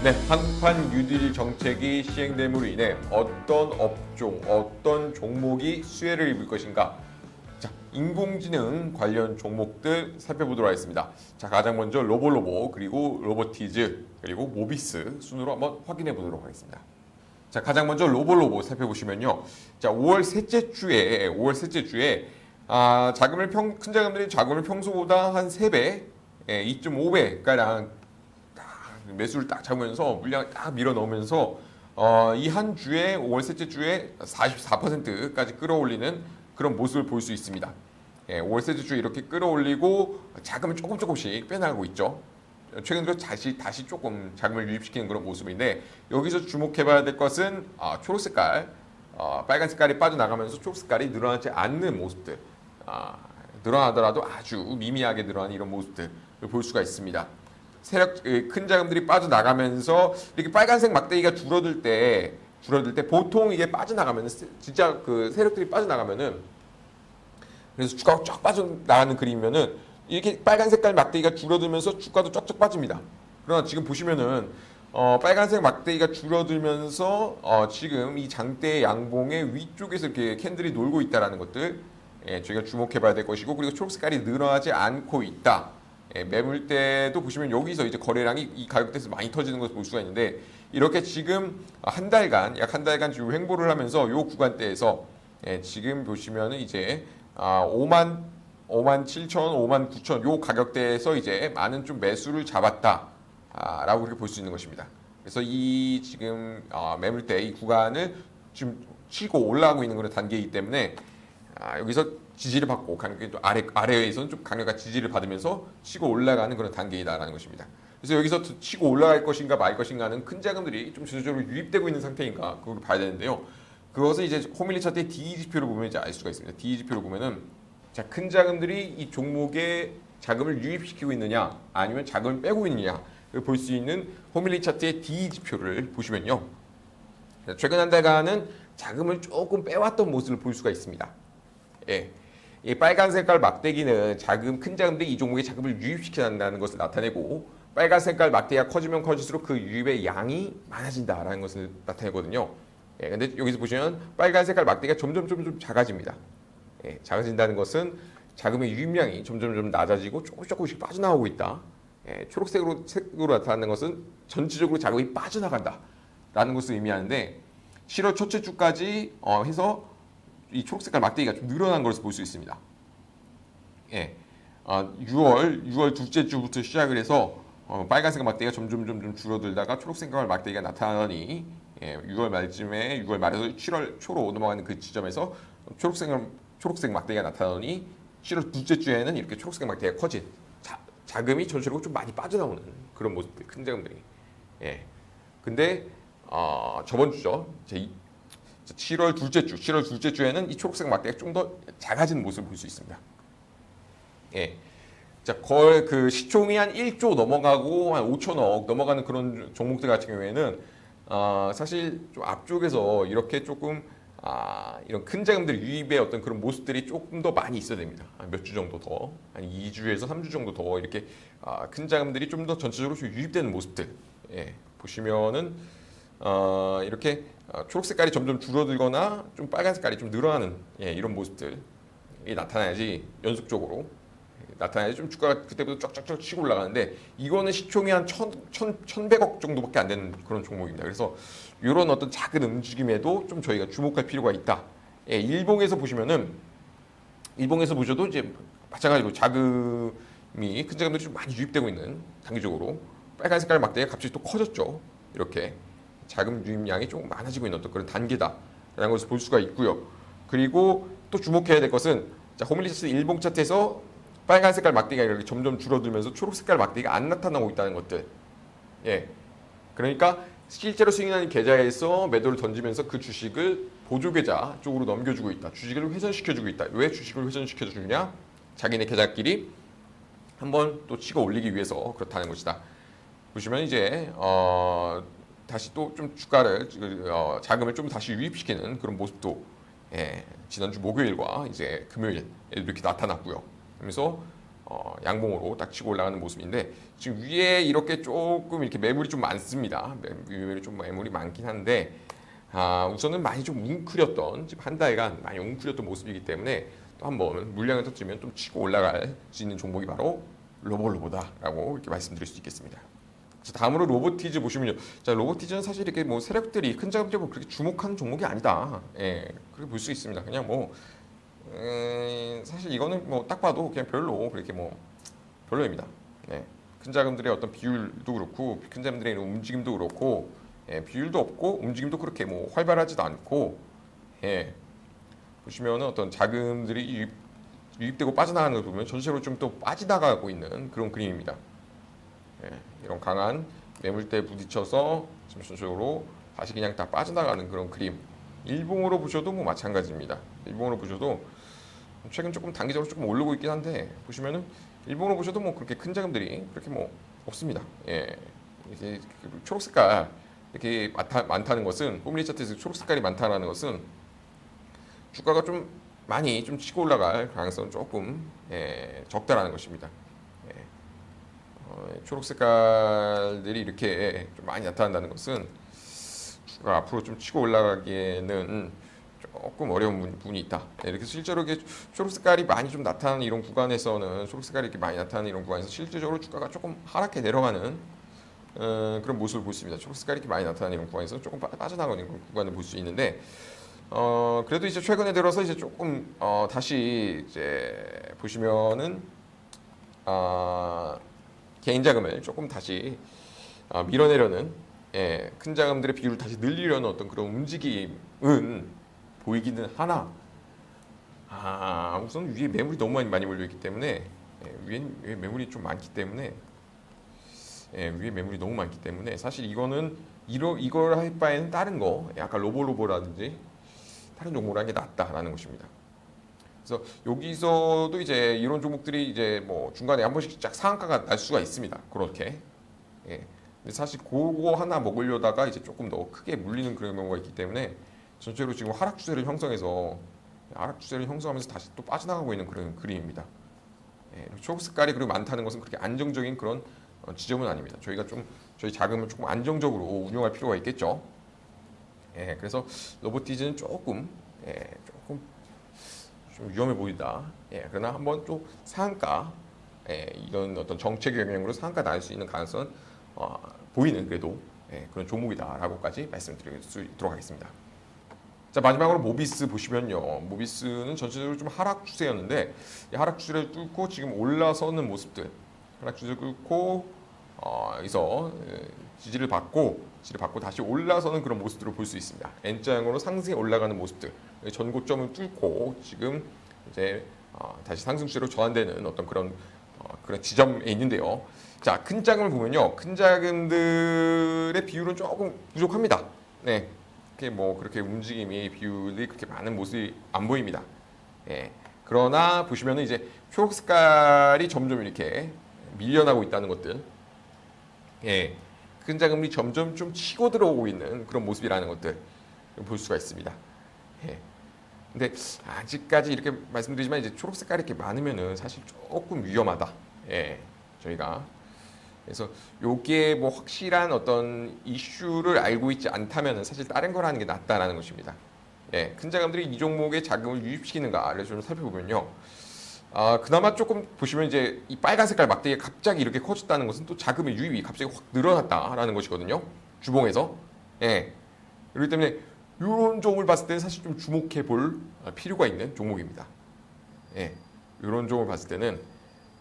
네, 한국판 뉴딜 정책이 시행됨으로 인해 어떤 업종, 어떤 종목이 수혜를 입을 것인가? 자, 인공지능 관련 종목들 살펴보도록 하겠습니다. 자, 가장 먼저 로볼로보, 그리고 로보티즈, 그리고 모비스 순으로 한번 확인해 보도록 하겠습니다. 자, 가장 먼저 로볼로보 살펴보시면요. 자, 5월 셋째 주에 큰 자금들이 자금을 평소보다 한 3배, 2.5배 가량 매수를 딱 잡으면서 물량을 딱 밀어 넣으면서 이 한 주에 5월 셋째 주에 44%까지 끌어올리는 그런 모습을 볼 수 있습니다. 5월 셋째 주에 이렇게 끌어올리고 자금을 조금씩 빼나가고 있죠. 최근 들어 다시 조금 자금을 유입시키는 그런 모습인데, 여기서 주목해봐야 될 것은 초록 색깔, 빨간 색깔이 빠져나가면서 초록 색깔이 늘어나지 않는 모습들, 늘어나더라도 아주 미미하게 늘어나는 이런 모습들을 볼 수가 있습니다. 큰 자금들이 빠져나가면서 이렇게 빨간색 막대기가 줄어들 때 보통 이게 빠져나가면 진짜 그 세력들이 빠져나가면은, 그래서 주가가 쫙 빠져나가는 그림이면은 이렇게 빨간 색깔 막대기가 줄어들면서 주가도 쫙쫙 빠집니다. 그러나 지금 보시면은 빨간색 막대기가 줄어들면서 지금 이 장대 양봉의 위쪽에서 이렇게 캔들이 놀고 있다라는 것들, 저희가 주목해봐야 될 것이고, 그리고 초록 색깔이 늘어나지 않고 있다. 매물대도 보시면 여기서 이제 거래량이 이 가격대에서 많이 터지는 것을 볼 수가 있는데, 이렇게 지금 약 한 달간 지금 횡보를 하면서 이 구간대에서 지금 보시면은 이제 5만 7천, 5만 9천 요 가격대에서 이제 많은 좀 매수를 잡았다라고 이렇게 볼 수 있는 것입니다. 그래서 이 지금 매물대 이 구간을 지금 치고 올라가고 있는 그런 단계이기 때문에 여기서 지지를 받고 강력히 또 아래에서는 좀 강력한 지지를 받으면서 치고 올라가는 그런 단계이다라는 것입니다. 그래서 여기서 치고 올라갈 것인가 말 것인가는 큰 자금들이 좀 주도적으로 유입되고 있는 상태인가 그걸 봐야 되는데요. 그것을 이제 호밀리 차트의 D 지표로 보면 이제 알 수가 있습니다. D 지표로 보면은 자, 큰 자금들이 이 종목에 자금을 유입시키고 있느냐 아니면 자금을 빼고 있느냐를 볼 수 있는 호밀리 차트의 D 지표를 보시면요. 최근 한 달간은 자금을 조금 빼왔던 모습을 볼 수가 있습니다. 이 빨간 색깔 막대기는 큰 자금들이 이 종목에 자금을 유입시킨다는 것을 나타내고, 빨간 색깔 막대기가 커지면 커질수록 그 유입의 양이 많아진다라는 것을 나타내거든요. 근데 여기서 보시면 빨간 색깔 막대기가 점점 작아집니다. 작아진다는 것은 자금의 유입량이 점점 낮아지고 조금씩 빠져나오고 있다. 초록색으로 나타나는 것은 전체적으로 자금이 빠져나간다라는 것을 의미하는데, 7월 첫째 주까지 해서 이 초록색깔 막대기가 좀 늘어난 것을 볼 수 있습니다. 6월 둘째 주부터 시작을 해서 빨간색 막대기가 점점 줄어들다가 초록색깔 막대기가 나타나더니 6월 말에서 7월 초로 넘어가는 그 지점에서 초록색 막대기가 나타나더니 7월 둘째 주에는 이렇게 초록색 막대기가 커진, 자금이 전체적으로 좀 많이 빠져나오는 그런 모습들, 큰 자금들이. 근데 저번 주죠. 7월 둘째 주에는 이 초록색 막대기가 좀 더 작아진 모습을 볼 수 있습니다. 자, 거의 그 시총이 한 1조 넘어가고 한 5천억 넘어가는 그런 종목들 같은 경우에는 사실 좀 앞쪽에서 이렇게 조금 이런 큰 자금들 유입의 어떤 그런 모습들이 조금 더 많이 있어야 됩니다. 몇 주 정도 더, 한 2주에서 3주 정도 더 이렇게 큰 자금들이 좀 더 전체적으로 유입되는 모습들, 보시면은 이렇게 초록 색깔이 점점 줄어들거나 좀 빨간 색깔이 좀 늘어나는 이런 모습들이 나타나야지, 연속적으로 나타나야지 좀 주가가 그때부터 쫙쫙 치고 올라가는데, 이거는 시총이 한 1,100억 정도밖에 안 되는 그런 종목입니다. 그래서 이런 어떤 작은 움직임에도 좀 저희가 주목할 필요가 있다. 일봉에서 보시면은, 일봉에서 보셔도 이제 마찬가지로 자금이, 큰 자금들이 좀 많이 유입되고 있는, 단기적으로 빨간 색깔 막대기가 갑자기 또 커졌죠. 이렇게 자금 유입량이 조금 많아지고 있는 어떤 그런 단계다라는 것을 볼 수가 있고요. 그리고 또 주목해야 될 것은, 자, 호밀리 차트 일봉 차트에서 빨간 색깔 막대기가 이렇게 점점 줄어들면서 초록 색깔 막대기가 안 나타나고 있다는 것들. 그러니까 실제로 수익나는 계좌에서 매도를 던지면서 그 주식을 보조 계좌 쪽으로 넘겨주고 있다. 주식을 회전시켜주고 있다. 왜 주식을 회전시켜주느냐? 자기네 계좌끼리 한번 또 치고 올리기 위해서 그렇다는 것이다. 보시면 이제 다시 또 좀 주가를 자금을 좀 다시 유입시키는 그런 모습도 지난주 목요일과 이제 금요일 이렇게 나타났고요. 그래서 양봉으로 딱 치고 올라가는 모습인데 지금 위에 이렇게 조금 이렇게 매물이 좀 많습니다. 매물이 많긴 한데 우선은 많이 좀 웅크렸던 지금 한 달간 많이 웅크렸던 모습이기 때문에 또 한번 물량을 터뜨리면 좀 치고 올라갈 수 있는 종목이 바로 로보다라고 이렇게 말씀드릴 수 있겠습니다. 자, 다음으로 로보티즈 보시면요. 자, 로보티즈는 사실 이렇게 뭐 세력들이 큰 자금들이 그렇게 주목하는 종목이 아니다. 예, 그렇게 볼 수 있습니다. 그냥 뭐 사실 이거는 뭐 딱 봐도 그냥 별로 그렇게 뭐 별로입니다. 네. 큰 자금들의 어떤 비율도 그렇고 큰 자금들의 움직임도 그렇고 비율도 없고 움직임도 그렇게 뭐 활발하지도 않고 보시면은 어떤 자금들이 유입되고 빠져나가는 걸 보면 전체적으로 좀 또 빠져나가고 있는 그런 그림입니다. 이런 강한 매물대에 부딪혀서 전체적으로 다시 그냥 다 빠져나가는 그런 그림. 일봉으로 보셔도 뭐 마찬가지입니다. 일봉으로 보셔도 최근 조금 단기적으로 조금 오르고 있긴 한데 보시면은 일봉으로 보셔도 뭐 그렇게 큰 자금들이 그렇게 뭐 없습니다. 이제 초록색깔 이렇게 많다는 것은 포뮬리 차트에서 초록색깔이 많다는 것은 주가가 좀 많이 좀 치고 올라갈 가능성은 조금 적다라는 것입니다. 초록색깔들이 이렇게 좀 많이 나타난다는 것은 주가 앞으로 좀 치고 올라가기에는 조금 어려운 부분이 있다. 이렇게 실제로 이게 초록색깔이 많이 좀 나타나는 이런 구간에서는 초록색깔이 이렇게 많이 나타나는 이런 구간에서 실질적으로 주가가 조금 하락해 내려가는 그런 모습을 볼 수 있습니다. 초록색깔이 이렇게 많이 나타나는 이런 구간에서 조금 빠져나가는 그런 구간을 볼 수 있는데 그래도 이제 최근에 들어서 이제 조금 다시 이제 보시면은 개인 자금을 조금 다시 밀어내려는 큰 자금들의 비율을 다시 늘리려는 어떤 그런 움직임은 보이기는 하나 우선 위에 매물이 너무 많이 몰려있기 때문에 위에 매물이 좀 많기 때문에 위에 매물이 너무 많기 때문에 사실 이거는 이걸 할 바에는 다른 거 약간 로보라든지 다른 종목을 하는 게 낫다라는 것입니다. 그래서 여기서도 이제 이런 종목들이 이제 뭐 중간에 한 번씩 쫙 상한가가 날 수가 있습니다. 그렇게. 근데 사실 그거 하나 먹으려다가 이제 조금 더 크게 물리는 그런 경우가 있기 때문에 전체로 지금 하락 추세를 형성하면서 다시 또 빠져나가고 있는 그런 그림입니다. 초록 색깔이 그리고 많다는 것은 그렇게 안정적인 그런 지점은 아닙니다. 저희 자금을 조금 안정적으로 운용할 필요가 있겠죠. 그래서 로보티즈는 조금 좀 위험해 보인다. 그러나 한번 또 상한가, 이런 어떤 정책 영향으로 상한가 날 수 있는 가능성은 보이는 그래도 종목이다라고까지 말씀드릴 수 있도록 하겠습니다. 자, 마지막으로 모비스 보시면요. 모비스는 전체적으로 좀 하락 추세였는데 이 하락 추세를 뚫고 지금 올라서는 모습들, 하락 추세를 뚫고 여기서 지지를 받고 다시 올라서는 그런 모습들을 볼 수 있습니다. N자형으로 상승에 올라가는 모습들, 전고점을 뚫고 지금 이제 다시 상승 추세로 전환되는 어떤 그런 지점에 있는데요. 자, 큰 자금을 보면요, 큰 자금들의 비율은 조금 부족합니다. 네, 그렇게 움직임이 비율이 그렇게 많은 모습이 안 보입니다. 그러나 보시면은 이제 초록 색깔이 점점 이렇게 밀려나고 있다는 것들, 큰 자금이 점점 좀 치고 들어오고 있는 그런 모습이라는 것들 볼 수가 있습니다. 근데 아직까지 이렇게 말씀드리지만 이제 초록 색깔이 이렇게 많으면은 사실 조금 위험하다. 저희가 그래서 요게 뭐 확실한 어떤 이슈를 알고 있지 않다면은 사실 다른 걸 하는 게 낫다라는 것입니다. 큰 자금들이 이 종목에 자금을 유입시키는가를 좀 살펴보면요. 그나마 조금 보시면 이제 이 빨간 색깔 막대기가 갑자기 이렇게 커졌다는 것은 또 자금의 유입이 갑자기 확 늘어났다라는 것이거든요. 주봉에서. 그렇기 때문에 이런 종목을 봤을 때는 사실 좀 주목해 볼 필요가 있는 종목입니다. 이런 종목을 봤을 때는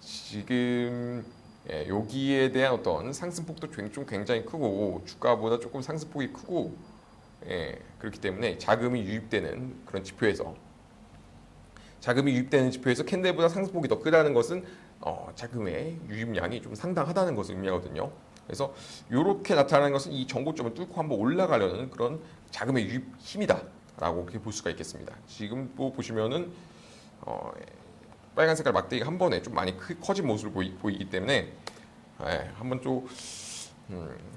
지금 여기에 대한 어떤 상승폭도 좀 굉장히 크고 주가보다 조금 상승폭이 크고 그렇기 때문에 자금이 유입되는 그런 지표에서 캔들보다 상승폭이 더 크다는 것은 자금의 유입량이 좀 상당하다는 것을 의미하거든요. 그래서 이렇게 나타나는 것은 이 전고점을 뚫고 한번 올라가려는 그런 자금의 유입 힘이다라고 그렇게 볼 수가 있겠습니다. 지금 또 보시면은 빨간 색깔 막대기가 한 번에 좀 많이 커진 모습을 보이기 때문에 한번 또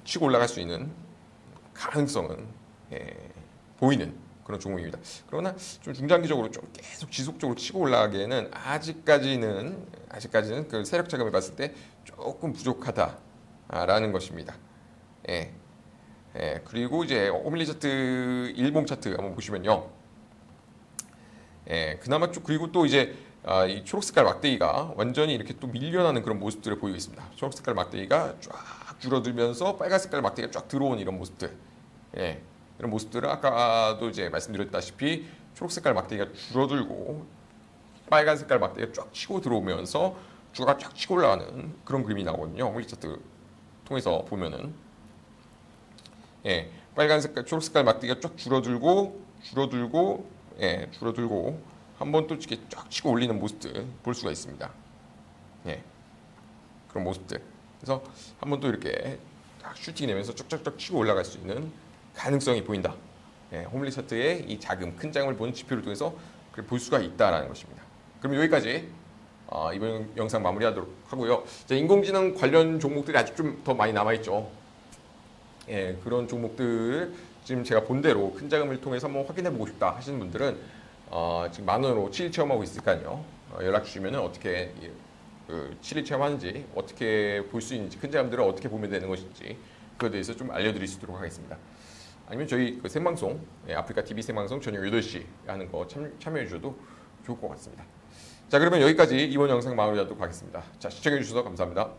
치고 올라갈 수 있는 가능성은 보이는 그런 종목입니다. 그러나 좀 중장기적으로 좀 계속 지속적으로 치고 올라가기에는 아직까지는 그 세력 자금을 봤을 때 조금 부족하다라는 것입니다. 예. 예, 그리고 이제 호밀리 차트 일봉 차트 한번 보시면요. 예, 그나마 좀 그리고 또 이제 이 초록색깔 막대기가 완전히 이렇게 또 밀려나는 그런 모습들을 보이고 있습니다. 초록색깔 막대기가 쫙 줄어들면서 빨간색깔 막대기가 쫙 들어온 이런 모습들. 예, 이런 모습들은 아까도 이제 말씀드렸다시피 초록색깔 막대기가 줄어들고 빨간색깔 막대기가 쫙 치고 들어오면서 주가 쫙 치고 올라가는 그런 그림이 나오거든요. 호밀리 차트 통해서 보면은. 예, 빨간색깔, 초록색깔 막대기가 쫙 줄어들고 한번 또 이렇게 쫙 치고 올리는 모습들 볼 수가 있습니다. 예, 그런 모습들. 그래서 한번 또 이렇게 딱 슈팅 내면서 쫙쫙쫙 치고 올라갈 수 있는 가능성이 보인다. 예, 호밀리 차트의 이 자금, 큰 자금을 보는 지표를 통해서 볼 수가 있다라는 것입니다. 그럼 여기까지 이번 영상 마무리하도록 하고요. 자, 인공지능 관련 종목들이 아직 좀 더 많이 남아있죠. 예, 그런 종목들 지금 제가 본 대로 큰 자금을 통해서 한번 확인해보고 싶다 하시는 분들은 지금 만원으로 7일 체험하고 있으니까요. 연락 주시면 어떻게 7일 체험하는지, 어떻게 볼 수 있는지, 큰 자금들을 어떻게 보면 되는 것인지 그거에 대해서 좀 알려드릴 수 있도록 하겠습니다. 아니면 저희 그 생방송, 아프리카 TV 생방송 저녁 8시 하는 거 참여해 주셔도 좋을 것 같습니다. 자, 그러면 여기까지 이번 영상 마무리하도록 하겠습니다. 자, 시청해 주셔서 감사합니다.